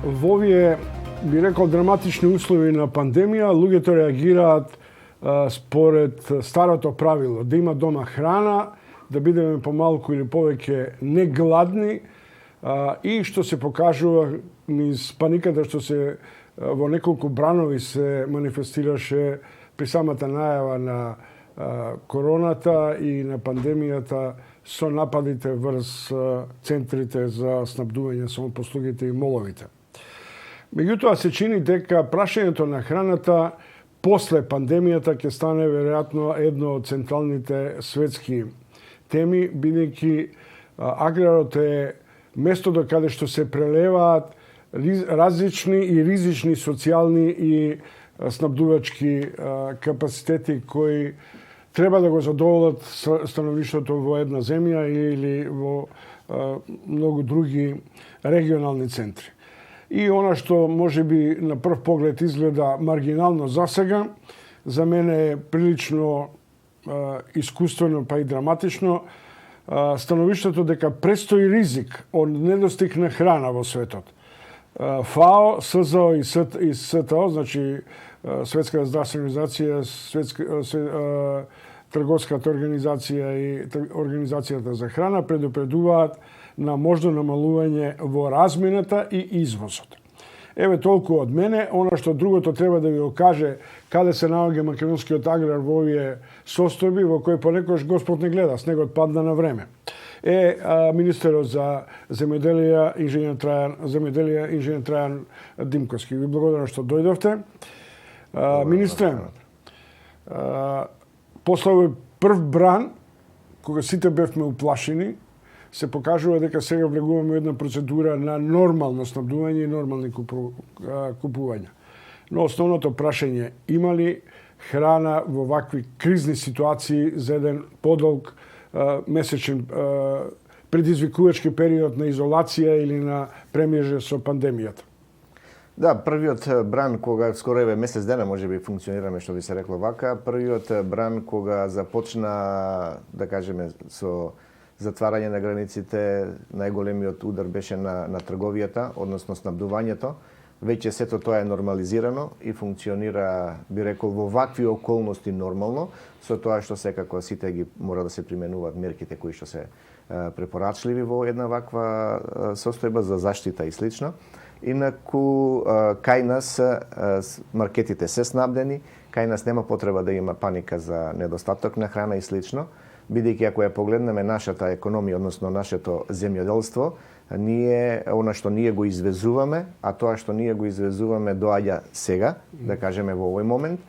Во овие, би рекол, драматични услови на пандемија, луѓето реагираат според старото правило, да има дома храна, да бидеме помалку или повеќе негладни, и што се покажува низ паниката што се во неколку бранови се манифестираше при самата најава на короната и на пандемијата со нападите врз центрите за снабдување со послугите и моловите. Меѓутоа се чини дека прашањето на храната после пандемијата ќе стане веројатно едно од централните светски теми, бидејќи аграрот е местото каде што се прелеваат различни и ризични социјални и снабдувачки капацитети кои треба да го задоволат становиштето во една земја или во многу други регионални центри. И она што може би на прв поглед изгледа маргинално засега, за мене е прилично искуствено па и драматично становиштето дека престои ризик од недостиг на храна во светот. ФАО, СЗО и СТО, значи Светска здравствена организација, Трговската организација и Организацијата за храна предупредуваат на можно намалување во размената и извозот. Еве толку од мене. Она што другото треба да ви го каже каде се наоѓа македонскиот аграр во овие состојби во кои понекогаш Господ не гледа, снегот падна на време. Министерот за земјоделие инженер Трајан Димковски. Ви благодарам што дојдовте. Министре, после овој прв бран, кога сите бевме уплашени, се покажува дека сега влегуваме една процедура на нормално снабдување и нормални купувања. Но основното прашање, има ли храна во вакви кризни ситуации за еден подолг месечен предизвикувачки период на изолација или на премијеже со пандемијата? Да, првиот бран кога скоро еве месец дена можеби функционираме, што би се рекло вака, првиот бран кога започна, да кажеме, со затварање на границите, најголемиот удар беше на трговијата, односно снабдувањето. Веќе сето тоа е нормализирано и функционира, би рекол, во вакви околности нормално, со тоа што секако сите ги мора да се применуваат мерките кои што се препорачливи во една ваква состојба за заштита и слично. Инаку, кај нас маркетите се снабдени, кај нас нема потреба да има паника за недостаток на храна и слично, бидејќи ако ја погледнеме нашата економија, односно нашето земјоделство, она што ние го извезуваме, а тоа што ние го извезуваме доаѓа сега, да кажеме во овој момент.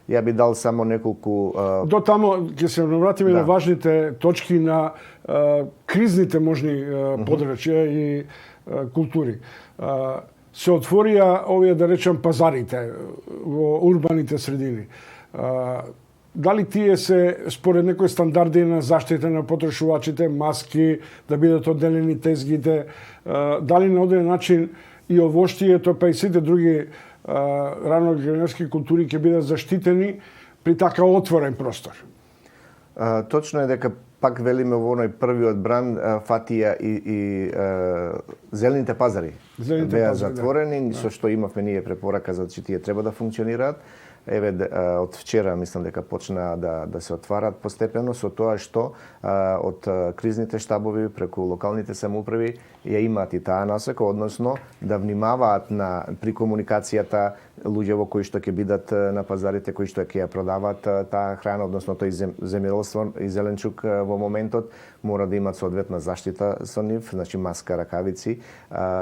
Ја би дал само неколку... До тамо ќе се навратиме на важните точки на кризните можни подрачја и култури. Се отворија овие, да речем, пазарите во урбаните средини. Дали тие се според некои стандарди на заштита на потрошувачите, маски, да бидат одделени тезгите, дали на одреден начин и овоштието, па и сите други раногранерски култури ќе бидат заштитени при така отворен простор? Точно е дека пак велиме во оној првиот бран фатија и зелените пазари беа затворени, со што имавме ние препорака за че тие треба да функционираат. Еве од вчера мислам дека почна да се отварат постепено, со тоа што од кризните штабови преку локалните самоуправи ја имаат и таа насока, односно да внимаваат при комуникацијата луѓето кои што ќе бидат на пазарите, кои што ќе ја продаваат таа храна, односно тој земјоделство и зеленчук во моментот, мора да имаат соодветна заштита со нив, значи маска, ракавици.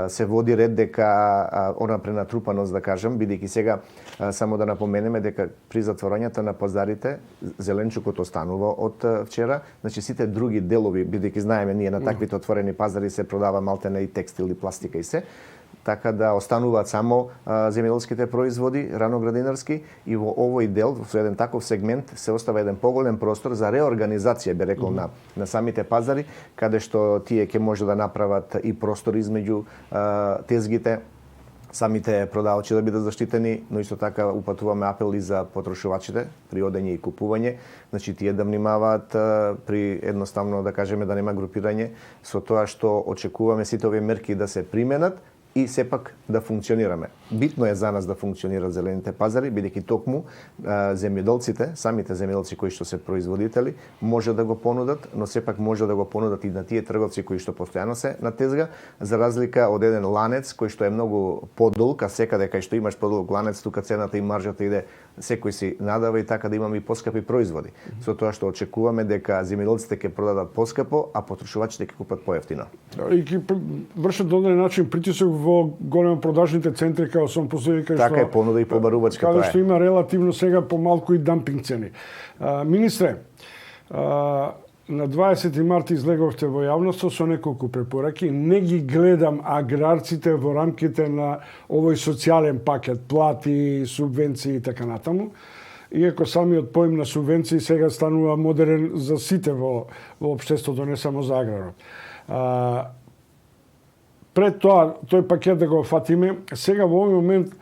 Се води ред дека она пренатрупаност, да кажам, бидејќи сега само да напоменеме дека при затворањето на пазарите зеленчукот останува од вчера, значи сите други делови, бидејќи знаеме ние на таквите отворени пазари се продава малтене и текстил и пластика и се, така да остануваат само земјоделските производи, раноградинарски, и во овој дел, во еден таков сегмент, се остава еден поголем простор за реорганизација, би рекол, на самите пазари, каде што тие ќе може да направат и простор измеѓу тезгите, самите продавачи да бидат заштитени, но исто така упатуваме апел и за потрошувачите при одење и купување, значи тие да внимаваат при едноставно, да кажеме, да нема групирање, со тоа што очекуваме сите овие мерки да се применат, и сепак да функционираме. Битно е за нас да функционираат зелените пазари, бидејќи токму земјоделците, самите земјоделци кои што се производители, може да го понудат, но сепак може да го понудат и на тие трговци кои што постојано се на тезга, за разлика од еден ланец кој што е многу подолг, а секаде кај што имаш подолг ланец, тука цената и маржата иде секој си надава и така да имаме и поскапи производи. Со тоа што очекуваме дека земјоделците ќе продадат поскапо, а потрошувачите ќе купат поевтино. И ќе вршат на одреден начин притисок во големо продажните центри као сум посои кај така е понуда и побарувачка тоа е. Каде што има релативно сега помалку и дампинг цени. Министре, на 20 март излеговте во јавноста со неколку препораки. Не ги гледам аграрците во рамките на овој социјален пакет, плати, субвенции и така натаму. Иако самиот поим на субвенции сега станува модерен за сите во општеството, не само за аграрот. Пред тоа, тој пакет да го фатиме, сега во овој момент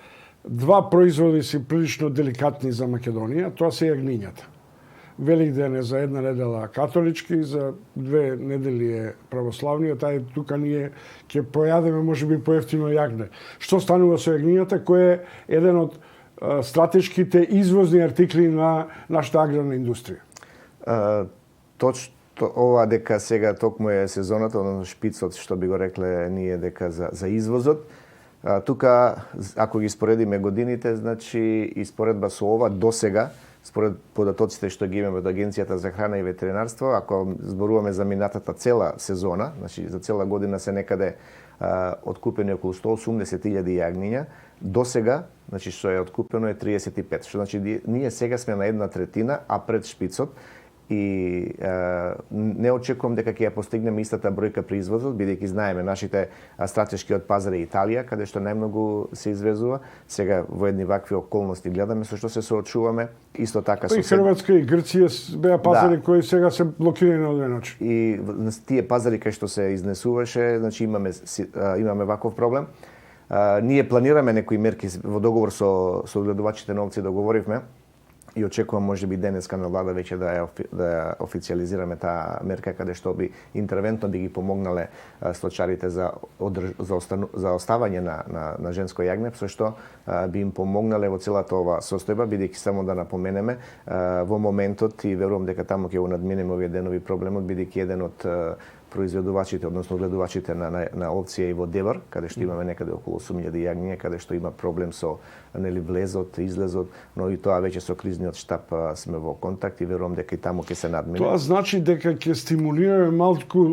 два производи се прилично деликатни за Македонија, тоа се јагнињата. Великден е за една недела католички, за 2 недели е православниот, тај тука ние ќе појадеме можеби поевтино јагне. Што станува со јагнињата, кој е еден од стратешките извозни артикли на нашата аграрна индустрија? Точно ова дека сега токму е сезоната, односно шпицот, што би го рекле ние дека за извозот. Тука, ако ги споредиме годините, значи и споредба со ова досега, според податоците што ги имаме од Агенцијата за храна и ветеринарство, ако зборуваме за минатата цела сезона, значи за цела година се некаде откупени околу 180.000 јагниња, досега, значи што е откупено е 35. Што значи ние сега сме на 1/3, а пред шпицот, и не очекувам дека ќе ја постигнеме истата бројка при извозот, бидејќи знаеме нашите стратешки од пазар е Италија, каде што најмногу се извезува. Сега во едни вакви околности гледаме со што се соочуваме. Исто така и Хрватска и Грција беа пазари кои сега се блокирани на одреден начин. И на тие пазари кај што се изнесуваше, значи имаме ваков проблем. Ние планираме некои мерки во договор со одгледувачите на овци, договоривме и очекувам можеби денеска на влада веќе да ја официјализираме таа мерка, каде што би интервентно би ги помогнале сточарите за оставање на женско јагне, со што би им помогнале во целата ова состојба, бидејќи само да напоменеме во моментот и верувам дека таму ќе го надминеме овие денови проблемот, бидејќи еден од произведувачите, односно гледувачите на овција и во Девар, каде што имаме некаде околу 8.000 јагниња, каде што има проблем со влезот, излезот, но и тоа веќе со кризниот штаб сме во контакт и верувам дека и таму ќе се надмине. Тоа значи дека ќе стимулираме малку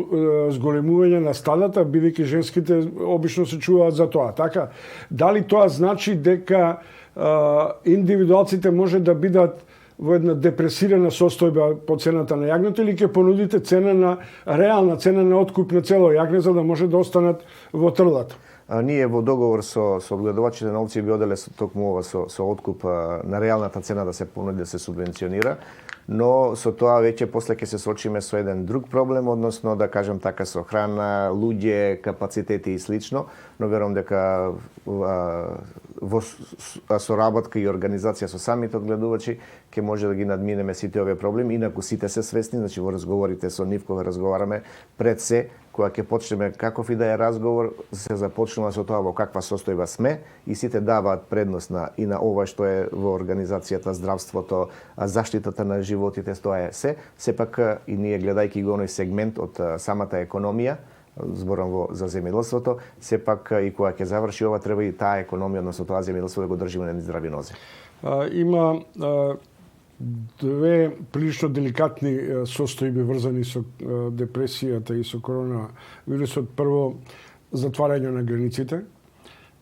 зголемување на стадата, бидејќи женските обично се чуваат за тоа, така? Дали тоа значи дека индивидуалците може да бидат во една депресирана состојба по цената на јагнето, или ќе понудите реална цена на откуп на цело јагне за да може да останат во трдата? Ние во договор со одгледувачите на овци би оделе токму ова со откуп на реалната цена да се понуди да се субвенционира, но со тоа веќе после ќе се сочиме со еден друг проблем, односно да кажем така со храна, луѓе, капацитети и слично, но верувам дека во соработка и организација со самите одгледувачи ќе може да ги надминеме сите овие проблеми, инаку сите се свесни, значи во разговорите со нив кога разговараме пред се, кога ќе почнеме каков и да е разговор, се започнува со тоа во каква состојба сме и сите даваат предност и на ова што е во организацијата, здравството, заштитата на животите, тоа е се. Сепак и ние гледајќи го оној сегмент од самата економија, зборам за земјоделството, сепак и кога ќе заврши ова, треба и таа економија, односно тоа земјоделство да го држиме на здрави нозе. Има две прилично деликатни состојби врзани со депресијата и со коронавирусот. Прво, затварање на границите.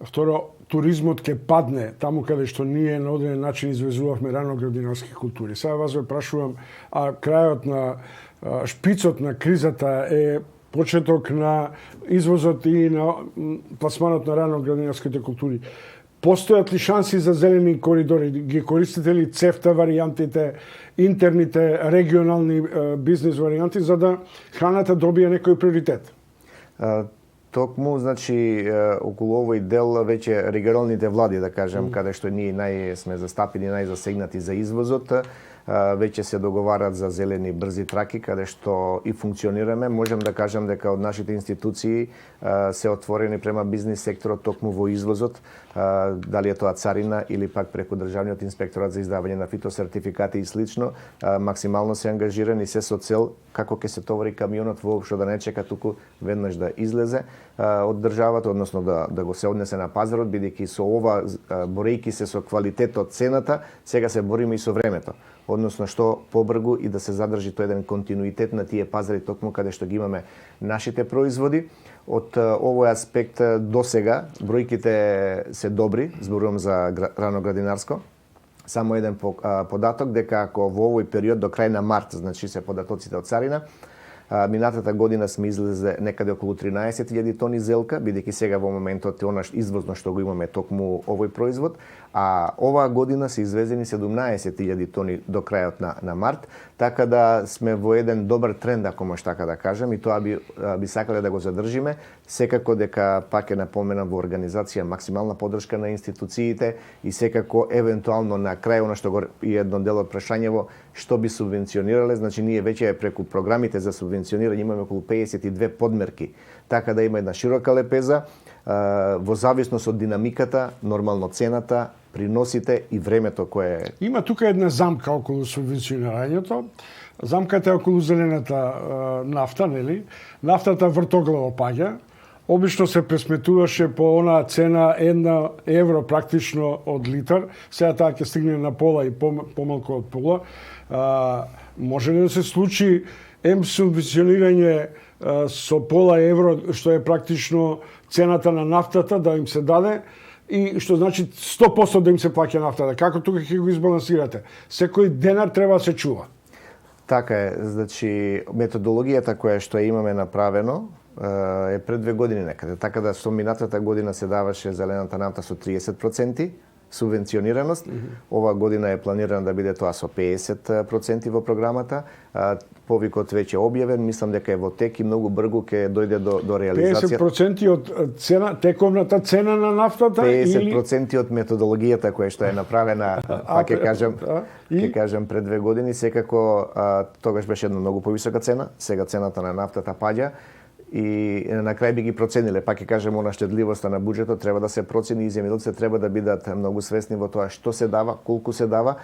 Второ, туризмот ќе падне таму каде што ние на одреден начин извезувавме раноградинарски култури. Сега вас ве прашувам, а крајот на шпицот на кризата е почеток на извозот и на пласманот на раноградинарските култури. Постојат ли шанси за зелени коридори? Ги користите ли цефта варијантите, интерните, регионални бизнес варијанти, за да храната добие некој приоритет? Токму, значи, околу овој дел веќе регионалните влади, да кажем, каде што ние сме застапени, најзасегнати за извозот, веќе се договарат за зелени брзи траки, каде што и функционираме. Можем да кажем дека од нашите институции се отворени према бизнис секторот токму во извозот, дали е тоа царина или пак преку државниот инспекторат за издавање на фитосертификати и слично, максимално се ангажирани се со цел како ќе се товари камионот воопшто да не чека, туку веднаш да излезе од државата, односно да го се однесе на пазарот, бидејќи со ова, борејќи се со квалитетот, цената, сега се бориме и со времето. Односно што побргу и да се задржи тој еден континуитет на тие пазари токму каде што ги имаме нашите производи. Од овој аспект до сега бројките се добри, зборувам за рано градинарско. Само еден податок дека ако во овој период до крај на март, значи се податоците од царина, минатата година сме излезе некаде околу 13.000 тони зелка, бидејќи сега во моментот е она извозно што го имаме токму овој производ, а оваа година се извезени 17.000 тони до крајот на март, така да сме во еден добар тренд, ако може така да кажем, и тоа би сакале да го задржиме. Секако дека пак е напоменам во организација максимална поддршка на институциите и секако евентуално на крај она што го и едно дел од прашањево што би субвенционирале, значи ние веќе преку програмите за субвенционирање имаме околу 52 подмерки, така да има една широка лепеза во зависност од динамиката, нормално цената, приносите и времето кое е. Има тука една замка околу субвенционирањето. Замката е околу зелената нафта, нели? Нафтата вртоглаво паѓа. Обично се пресметуваше по она цена 1 евро практично од литар. Сега таа ќе стигне на пола и помалку од пола. Може ли да се случи субвенционирање со пола евро, што е практично цената на нафтата, да им се даде, и што значи 100% да им се плаќа нафтата? Како тука ќе го избалансирате? Секој денар треба да се чува. Така е, значи методологијата која што имаме направено е пред 2 години некаде, така да со минатата година се даваше зелената нафта со 30% субвенционираност. Ова година е планирано да биде тоа со 50% во програмата. Повикот веќе е објавен, мислам дека е во тек и многу брзо ќе дојде до реализација. 50% од цена, тековната цена на нафтата 50% од методологијата која што е направена, ќе кажам пред 2 години, секако тогаш беше една многу повисока цена, сега цената на нафтата паѓа. И на крај би ги процениле, пак ќе кажем, она штедливоста на буџетот треба да се процени и земјоделците треба да бидат многу свесни во тоа што се дава, колку се дава,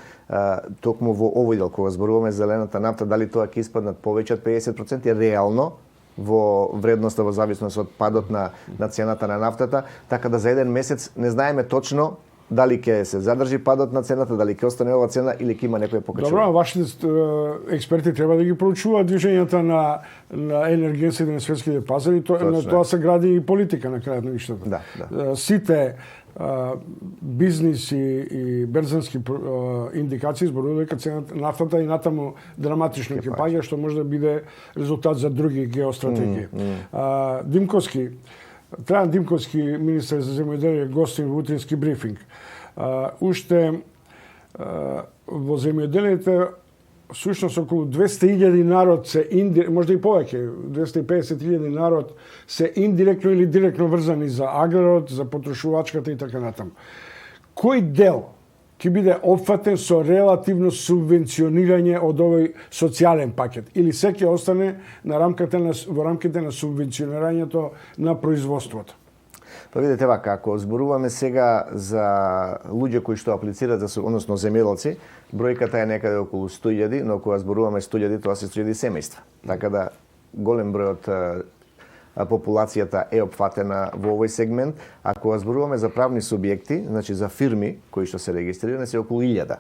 токму во овој дел кога зборуваме зелената нафта, дали тоа ќе испаднат повеќе од 50% реално во вредноста во зависност од падот на цената на нафтата, така да за еден месец не знаеме точно дали ќе се задржи падот на цената, дали ќе остане оваа цена или ќе има некој покачување. Добро, вашите експерти треба да ги проучуваат движењата на енергенсите на светските пазари, на тоа се гради и политика на крајот на виштата. Да. Сите бизниси и берзански индикации зборуваат дека цената нафтата и натаму драматично ќе паѓа, што може да биде резултат за други геостратегии. Трајан Димковски, министар за земјоделие, гостин во утрински брифинг. Уште во земјоделието сушност околу 200.000 народ се можда и повеќе, 250.000 народ се индиректно или директно врзани за аграрот, за потрошувачката и така натаму. Кој дел ќе биде опфатен со релативно субвенционирање од овој социјален пакет или се ќе остане во рамките на субвенционирањето на производството? Па видите вака, ако зборуваме сега за луѓе кои што аплицираат односно земјоделци, бројката е некаде околу 100.000, но кога зборуваме 100.000, тоа се 100.000 семејства. Така да голем број од популацијата е опфатена во овој сегмент, а кога зборуваме за правни субјекти, значи за фирми кои што се регистрирани, се околу 1000.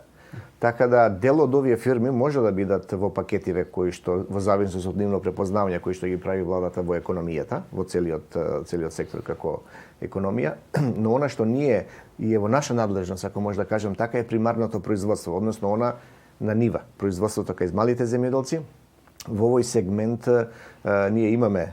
Така да дел од овие фирми може да бидат во пакетиве кои што во зависност од нивно препознавање кои што ги прави владата во економијата, во целиот сектор како економија, но она што ние и е во наша надлежност, ако може да кажем така, е примарното производство, односно она на нива, производството кај малите земјоделци. Во овој сегмент ние имаме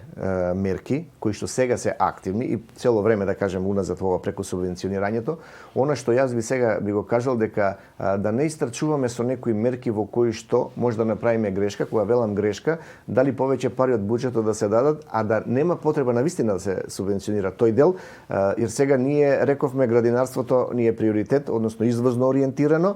мерки кои што сега се активни и цело време, да кажем, уназад ова преку субвенционирањето. Она што јас сега би го кажал дека да не истрчуваме со некои мерки во кои што може да направиме грешка, кога велам грешка, дали повеќе пари од буџетот да се дадат, а да нема потреба навистина да се субвенционира тој дел, jer сега ние рековме градинарството ни е приоритет, односно извозно ориентирано.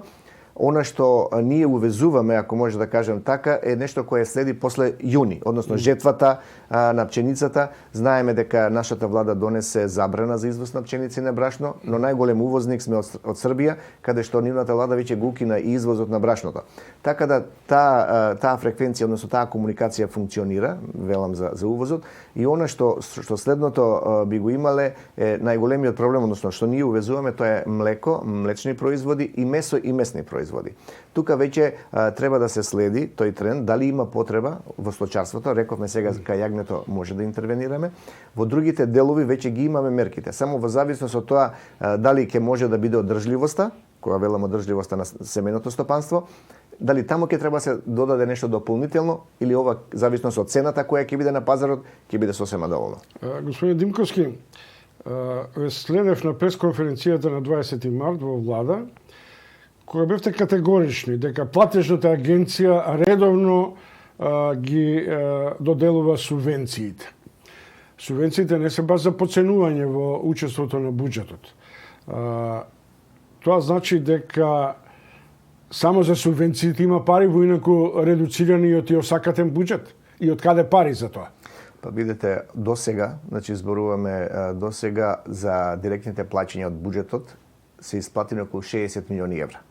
Она што ние увезуваме, ако може да кажем така, е нешто кое следи после јуни, односно жетвата на пченицата. Знаеме дека нашата влада донесе забрана за извоз на пченици на брашно, но најголем увозник сме од Србија, каде што нивната влада веќе го укина и извозот на брашното. Така да таа фреквенција, односно таа комуникација функционира, велам за увозот, и она што следното би го имале е најголемиот проблем, односно што ние увезуваме, тоа е млеко, млечни производи и месо и месни производи. Тука веќе треба да се следи тој тренд, дали има потреба во стоčarството, рековме сега кај јагнето може да интервенираме. Во другите делови веќе ги имаме мерките. Само во зависност од тоа дали ќе може да биде одржливоста, кога велам одржливоста на семејното стопанство, дали таму ќе треба се додаде нешто дополнително или ова зависност од цената која ќе биде на пазарот, ќе биде сосема доволно. Господин Димковски, следев на пресконференцијата на 20 март во влада, кога бевте категорични дека платежната агенција редовно ги доделува субвенциите. Субвенциите не се баш за поценување во учеството на буџетот. Тоа значи дека само за субвенциите има пари, во инаку редуцирани од осакатен буџет. И од каде пари за тоа? Па видите, досега, значи зборуваме досега за директните плаќања од буџетот се исплатени околу 60 милиони евра.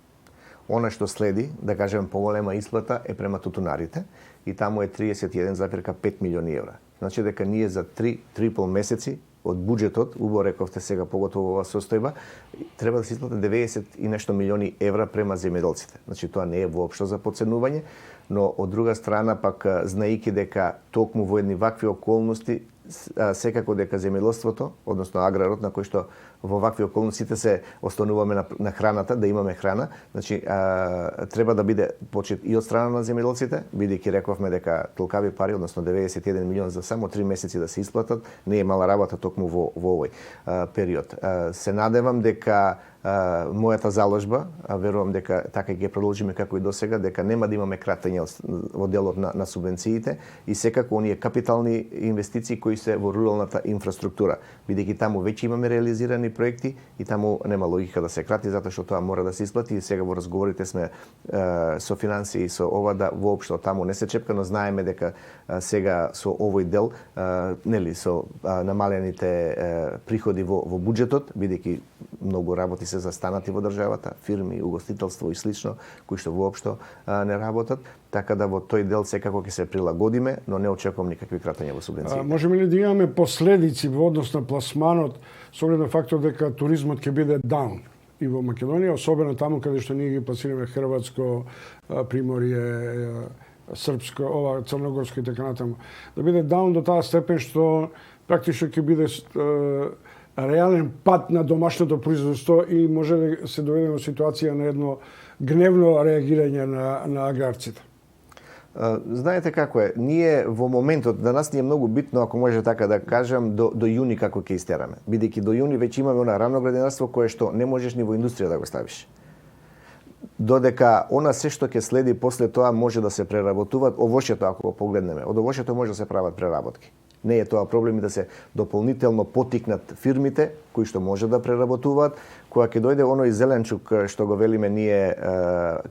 Она што следи, да кажем, поголема исплата е према тутунарите и таму е 31,5 милиони евра. Значи дека ние за 3,5 месеци од буџетот, убаво рековте сега поготово ова состојба, треба да се исплати 90 и нешто милиони евра према земјоделците. Значи тоа не е воопшто за подценување, но од друга страна пак знаејќи дека токму во едни вакви околности секако дека земјоделството, односно аграрот, на кој што во вакви околностите се остануваме на храната, да имаме храна, значи треба да биде почет и од страна на земјоделците, бидејќи рековме дека толкави пари, односно 91 милион за само 3 месеци да се исплатат, не е мала работа токму во овој период. Се надевам дека мојата заложба, верувам дека така ќе продолжиме како и досега, дека нема да имаме кратење во делот на субвенциите и секако оние капитални инвестиции кои се во руралната инфраструктура, бидејќи таму веќе имаме реализирани проекти и таму нема логика да се крати затоа што тоа мора да се исплати и сега во разговорите сме со финансии и со ова да воопшто таму не се чепка, но знаеме дека сега со овој дел нели со намалените приходи во буџетот, бидејќи многу работи се застанати во државата, фирми, угостителство и слично, кои што воопшто не работат, така да во тој дел секако ќе се прилагодиме, но не очекувам никакви кратења во субвенциите. Можеме ли да имаме последици во однос на пласманот со оглед на фактот дека туризмот ќе биде даун и во Македонија, особено таму каде што ние ги пласираме Хрватско, Приморје, Српско, ова Црногорско и така натаму, да биде даун до таа степен што практично ќе биде реален пат на домашното производство и може да се доведе во ситуација на едно гневно реагирање на аграрците. Знаете како е, ние во моментот, за нас ни е многу битно, ако може така да кажам, до јуни како ќе истераме. Бидејќи до јуни веќе имаме она рамно градинарство кое што не можеш ни во индустрија да го ставиш. Додека она се што ќе следи после тоа може да се преработуваат, овошјето ако го погледнеме, од овошјето може да се прават преработки. Не е тоа проблем да се дополнително потикнат фирмите кои што може да преработуваат, кога ќе дојде оној зеленчук што го велиме ние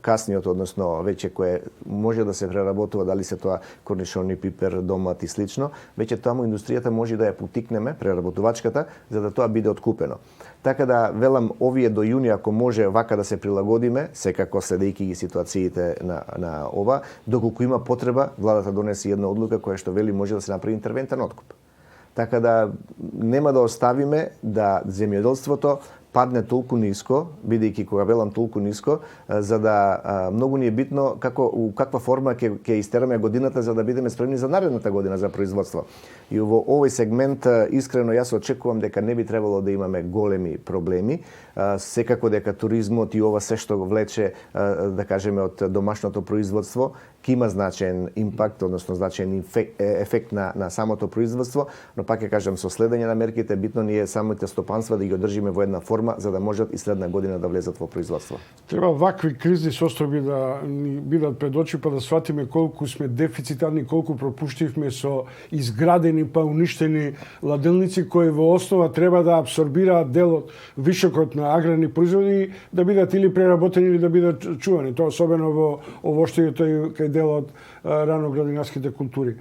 касниот, односно веќе кое може да се преработува, дали се тоа корнишони, пипер, домат и слично, веќе таму индустријата може да ја потикнеме, преработувачката, за да тоа биде откупено. Така да велам овие до јуни ако може вака да се прилагодиме, секако следејќи ги ситуациите на ова, доколку има потреба, владата донесе една одлука која што вели може да се направи интервентен откуп. Така да нема да оставиме да земјоделството падне толку ниско, бидејќи кога велам толку ниско, за да многу ни е битно у каква форма ќе истераме годината за да бидеме спремни за наредната година за производство. И во овој сегмент искрено јас очекувам дека не би требало да имаме големи проблеми, секако дека туризмот и ова се што го влече да кажеме од домашното производство ќе има значаен импакт, односно значаен ефект на самото производство, но пак ќе кажам со следење на мерките битно ни е самите стопанства да ги одржиме во една форма платформа за да можат и следна година да влезат во производство. Треба вакви кризни состојби да ни бидат пред очи, па да сватиме колку сме дефицитарни, колку пропуштивме со изградени па уништени ладилници кои во основа треба да абсорбираат дел од вишокот на аграрни производи, да бидат или преработени или да бидат чувани. Тоа особено во овоштието и кај дел од раноградинарските култури.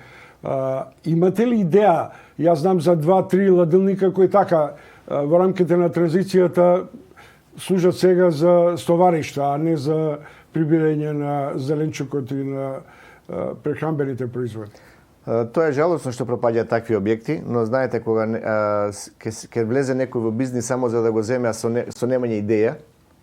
Имате ли идеја? Јас знам за 2-3 ладилника кои така во рамките на транзицијата служат сега за стоваришта, а не за прибирање на зеленчукот и на прехранбените производи. Тоа е жалосно што пропаѓаат такви објекти, но знаете кога ќе влезе некој во бизнис само за да го земе со немање идеја,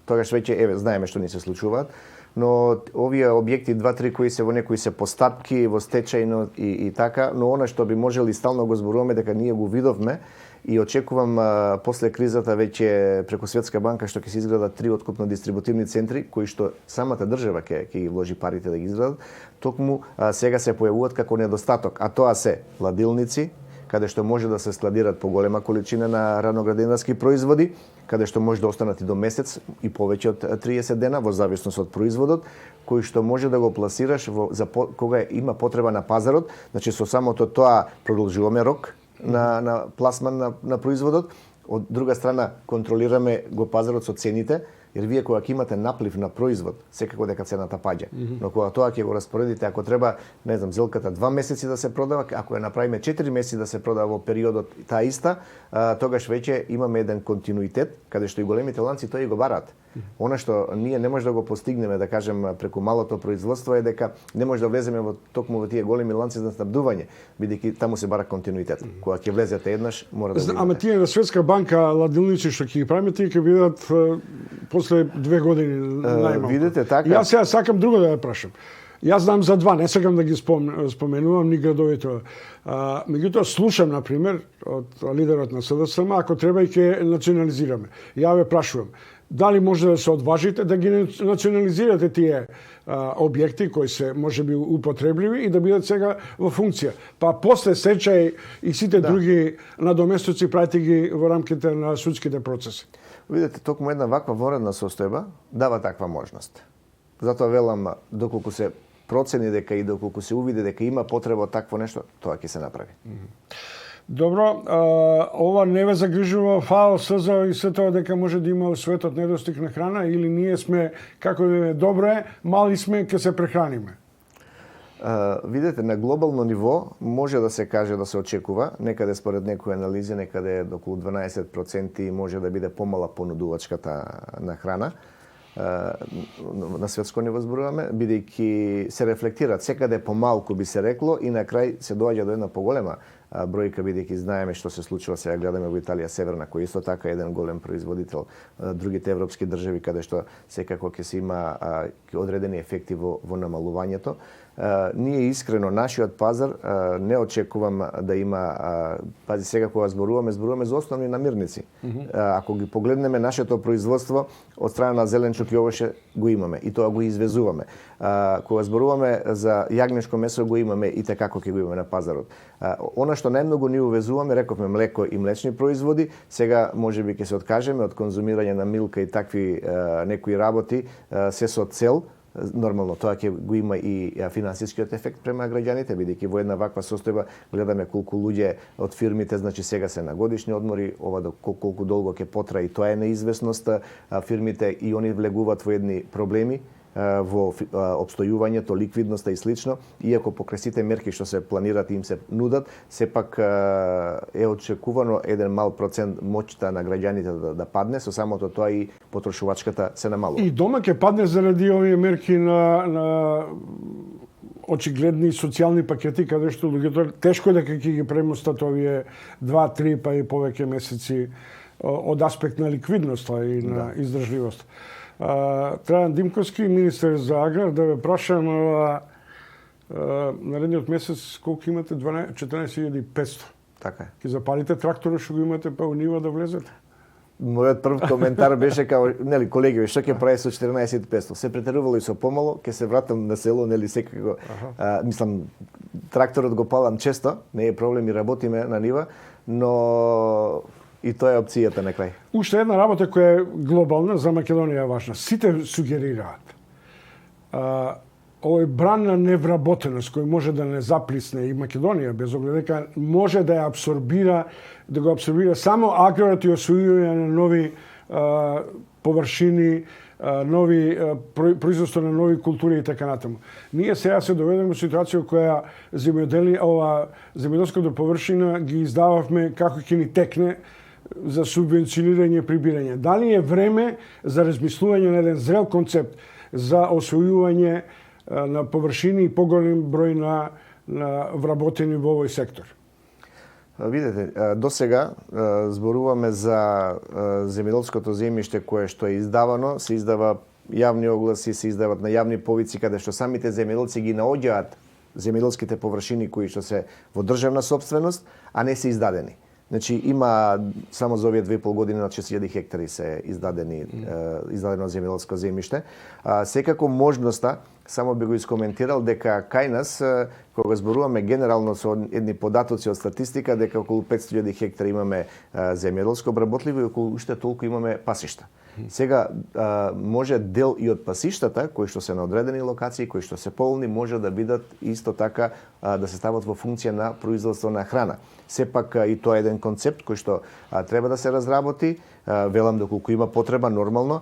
тогаш веќе знаеме што ни се случуваат. Но овие објекти 2-3 кои се во некои се постапки, во стечајно и така, но она што би можели стално го зборуваме дека ние го видовме и очекувам после кризата веќе преку Светска банка што ќе се изградат 3 откупно дистрибутивни центри кои што самата држава ќе ги вложи парите да ги изградат, токму сега се појавуваат како недостаток, а тоа се ладилници, каде што може да се складираат поголема количина на раноградинарски производи, каде што може да останат и до месец и повеќе од 30 дена во зависност од производот, кој што може да го пласираш кога има потреба на пазарот, значи со самото тоа продолжуваме рок на пласман на производот, од друга страна контролираме го пазарот со цените, jer вие кога ќе имате наплив на производ, секако дека цената паѓа. Но кога тоа ќе го распоредите, ако треба, не знам, зелката 2 месеци да се продава, ако ја направиме 4 месеци да се продава во периодот таа иста, тогаш веќе имаме еден континуитет, каде што и големите ланци тоа и го бараат. Она што ние не може да го постигнеме, да кажем, преку малото производство е дека не може да влеземе во токму во тие големи ланци за снабдување, бидејќи таму се бара континуитет. Кога ќе влезете еднаш, мора да го имате. Ама тие на Светска банка ладилници што ќе ги правиме, ќе бидат после 2 години најмалку. Видите, така. Јас сега сакам друго да ја прашам. Јас знам за 2, не сакам да ги споменувам ни градовите. Меѓутоа слушам, например, од лидерот на СДСМ, ако треба и ќе национализираме. Ја ве прашувам, дали може да се одважите да ги национализирате тие објекти кои се можеби употребливи и да бидат сега во функција. Па после сечај и сите други надоместоци правите ги во рамките на судските процеси. Видете, токму една ваква воредна состојба дава таква можност. Затоа велам, доколку се процени дека и доколку се увиди дека има потреба од такво нешто, тоа ќе се направи. Добро, ова не ве загрижува ФАО, СЗО и се тоа дека може да има во светот недостиг на храна или ние сме, како да добро е, мали сме, ќе се прехраниме? Видете, на глобално ниво може да се каже да се очекува, некаде според некои анализи, некаде околу 12% може да биде помала понудувачката на храна. На светско ниво зборуваме, бидејќи се рефлектираат секаде помалку би се рекло и на крај се доаѓа до една поголема бројка, бидејќи знаеме што се случува, сега гледаме во Италија Северна, кој исто така е еден голем производител, другите европски држави каде што секако ќе се има одредени ефекти во намалувањето. Ние искрено нашиот пазар не очекувам да има, пази сега кога зборуваме за основни намирници. Ако ги погледнеме нашето производство од страна на зеленчук и овоше го имаме и тоа го извезуваме. Кога зборуваме за јагнешко месо го имаме и така како ќе го имаме на пазарот. Она што најмногу ни увезуваме, рековме млеко и млечни производи, сега можеби ќе се откажеме од конзумирање на милка и такви некои работи се со цел. Нормално тоа ќе го има и финансискиот ефект према граѓаните, бидејќи во една ваква состојба гледаме колку луѓе од фирмите, значи сега се на годишни одмори, ова колку долго ќе потрае и тоа е неизвестност, фирмите и они влегуваат во едни проблеми во обстојувањето, ликвидноста и слично, иако покрај сите мерки што се планираат и им се нудат, сепак е очекувано еден мал процент моќта на граѓаните да падне, со самото тоа и потрошувачката се намалува. И дома ќе падне заради овие мерки на очигледни социјални пакети, каде што луѓето тешко дека ќе ги премостат овие 2-3 па и повеќе месеци од аспект на ликвидноста и на издржливост. Трајан Димковски, министер за аграр, да ве прашам, наредниот месец колку имате? 14.500. Така е. Ке запалите тракторот што го имате па у нива да влезете? Мојот прв коментар беше као, нели, колеги, што ќе прави со 14.500? Се претерувало и со помало, ќе се вратам на село, нели, секако. Мислам, тракторот го палам често, не е проблем и работиме на нива, но И тоа е опцијата на крај. Уште една работа која е глобална, за Македонија е важна. Сите сугерираат. Овој бран на невработеност кој може да не заплисне и Македонија, без оглед дека може да ја абсорбира, да го абсорбира само аграрот и освојување на нови површини, нови производство на нови култури и така натаму. Ние сега се доведеме во ситуација која земјоделската површина ги издававме како ќе ни текне за субвенционирање прибирање. Дали е време за размислување на еден зрел концепт за освојување на површини и поголем број на вработени во овој сектор? Видете, до сега зборуваме за земјоделското земјиште кое што е издавано, се издава јавни огласи, се издават на јавни повици каде што самите земјоделци ги наоѓаат земјоделските површини кои што се во државна собственост, а не се издадени. Значи има само за овие 2,5 години на 6000 хектари се издадено земјоделско земјиште. Секако можноста, само би го искоментирал дека кај нас кога зборуваме генерално со едни податоци од статистика дека околу 500.000 хектари имаме земјоделско обработливо и околу уште толку имаме пасишта. Сега може дел и од пасиштата кои што се на одредени локации, кои што се полни, може да бидат исто така да се стават во функција на производство на храна. Сепак и тоа е еден концепт кој што треба да се разработи, велам доколку има потреба нормално.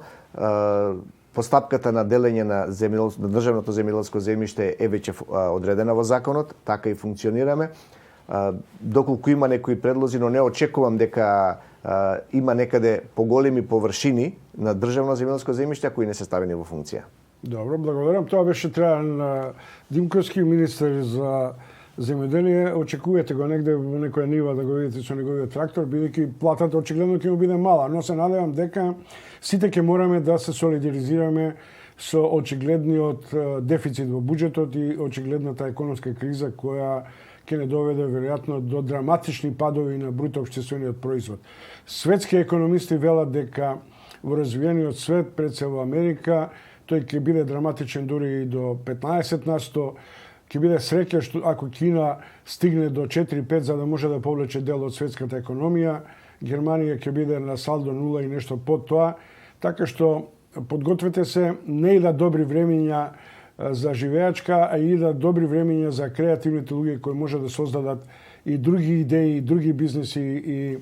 Постапката на делење на државното земјоделско земјиште е веќе одредена во законот, така и функционираме. Доколку има некои предлози, но не очекувам дека има некаде поголеми површини на државно земјоделско земјиште кои не се ставени во функција. Добро, благодарам. Тоа беше Трајан Димковски, министер за земјоделие. Очекувате го негде во некоја нива да го видите со неговиот трактор, бидејќи платата очигледно ќе му биде мала, но се надевам дека сите ќе мораме да се солидаризираме со очигледниот дефицит во буџетот и очигледната економска криза која ќе не доведе веројатно до драматични падови на бруто општествениот производ. Светски економисти велат дека во развиениот свет, пред се во Америка, тој ќе биде драматичен дури и до 15%. Ќе биде среќа што ако Кина стигне до 4-5 за да може да повлече дел од светската економија, Германија ќе биде на салдо 0 и нешто под тоа, така што подгответе се, не и да добри времења за живеачка, а и да добри времења за креативните луѓе кои може да создадат и други идеи, други бизнеси и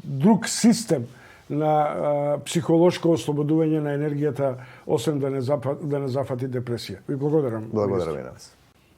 друг систем на психолошко ослободување на енергијата, освен да не зафати депресија. Ви благодарам. Благодарам и на вас.